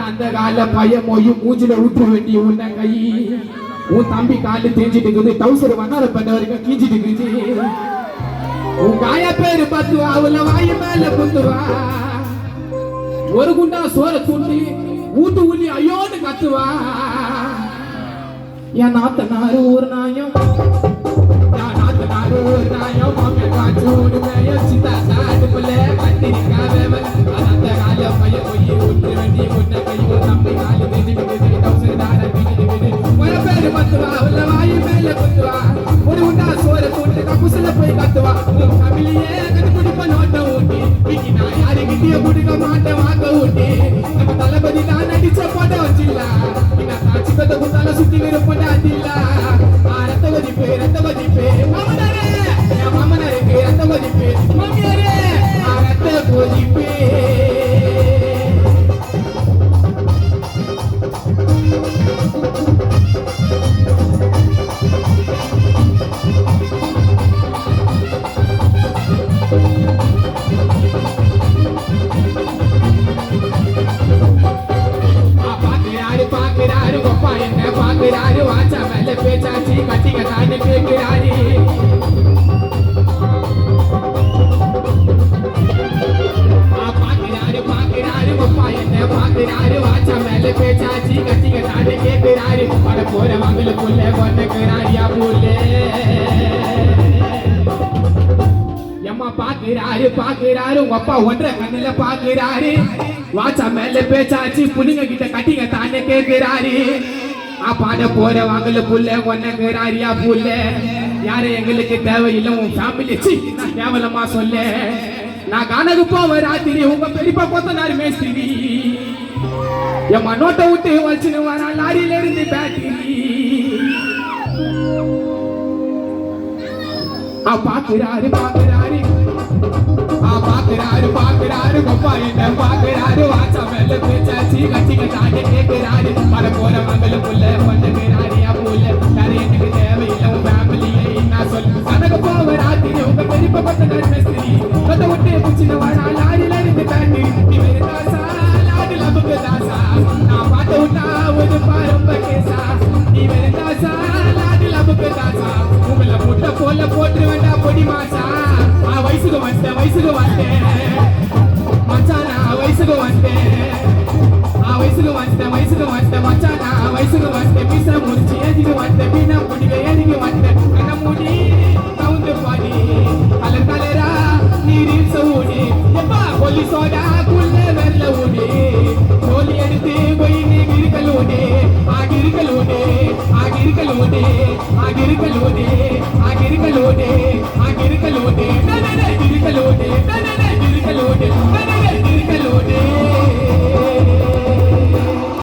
அந்த கால பையன் மொழி மூஞ்சில ஊற்ற வேண்டிய உள்ள கை உன் தம்பி காலு தேஞ்சிட்டு இருக்குது டவுசர் வண்ணார பண்ண வரைக்கும் கீஞ்சிட்டு இருக்குது உன் காய பேரு பத்துவா அவள வாயு மேல குத்துவா ஒரு குண்டா சோற துண்டி ஊட்டு உள்ளி ஐயோன்னு கத்துவா என் நாத்தனாரு ஒரு நாயம் ஒரு நாயம் மாமே காச்சூடு மேய சித்தா சாடுப்புல கத்திரிக்காவே அந்த கால பையன் போய் ஊற்ற வேண்டிய உன்ன கையோ தம்பி காலு தேஞ்சிட்டு டவுசர் தார ஒரு பேரு பத்துவா அவள வாயு மேல குத்துவா ஒரு குண்டா சோற துண்டி கப்புசுல போய் கத்துவா தமிழியே கண்டுபிடிப்ப நோட்ட ஊட்டி இன்னைக்கு நான் யாருக்கிட்டே குடிக்க மாட்டேன் வாங்க ஊட்டி நம்ம தளபதி தான் நடிச்ச போட்ட வச்சில்ல இன்னும் காட்சி கத்த குத்தால சுத்தி விருப்பம் அதில்ல ரத்த மதிப்பு மாமனாரே என் மாமனாருக்கு ரத்த மதிப்பு மாமியாரே ரத்த கொதிப்பு பாக்குறாரு கொப்பா என்ன பாக்குறாரு வாச்சா மேல பேச்சாச்சி கட்டிங்க தானே கேட்கிறாரு பாக்குறாரு கொப்பா என்ன பாக்குறாரு வாச்சா மேல பேச்சாச்சி கட்டிங்க தானே கேட்கிறாரு பட போற மகளுக்குள்ள கொண்டுக்கிறாரியா புள்ளே எம்மா பாக்குறாரு உங்க அப்பா ஒன்றரை கண்ணுல பாக்குறாரு வாச்சா மேல பேச்சாச்சு புள்ளிங்க கிட்ட கட்டிங்க தானே கேட்கிறாரு பாட போற வாங்கல புள்ள ஒன்னுக்கிறாரியா புள்ள யாரும் எங்களுக்கு தேவையில்லை உன் ஃபேமிலி நான் கேவலமா சொல்ல நான் காணக்கு போவ ராத்திரி உங்க பெரியப்பா கொத்தனாரு மேஸ்திரி எம்மா நோட்டை விட்டு வச்சுன்னு வரா லாரியில இருந்து பேட்டரி பாக்குறாரு கொப்பா என்ன பாக்குறாரு வாச்சா மேல பேச்சாச்சு கட்டிங்க தானே கேட்கிறாரு பட போற மகளுக்குள்ள ஒன்னுக்கிறாரியா புள்ள யாரும் எனக்கு தேவையில்லை உன் ஃபேமிலியை நான் சொல்லு கணக்கு போவ ராத்திரி உங்க பெரியப்பா கொத்தனாரு மேஸ்திரி கொத்த விட்டு பிடிச்சின்னு வரா லாரியில இருந்து பேட்டரி நீ வெறுதாசா லாடு லபுக்கு தாசா நான் பாட்ட விட்டா ஒரு பாரம்ப கேசா நீ வெறுதாசா லாடு லபுக்கு தாசா உங்களை முட்டை போல போட்டு வேண்டாம் பொடி மாசா வயசுக்கு வந்தேன் மச்சானா வயசுக்கு வந்தேன் மச்சானா வயசுக்கு வந்தேன் மீச முடிச்சு ஏதிக்கு வந்தேன் மீனா முடிக்க ஏதிக்கு வந்தேன் கண்ண மூடி கவுந்து பாடி கலர் கலரா நீரில் சூடி எப்பா கொல்லி சோடா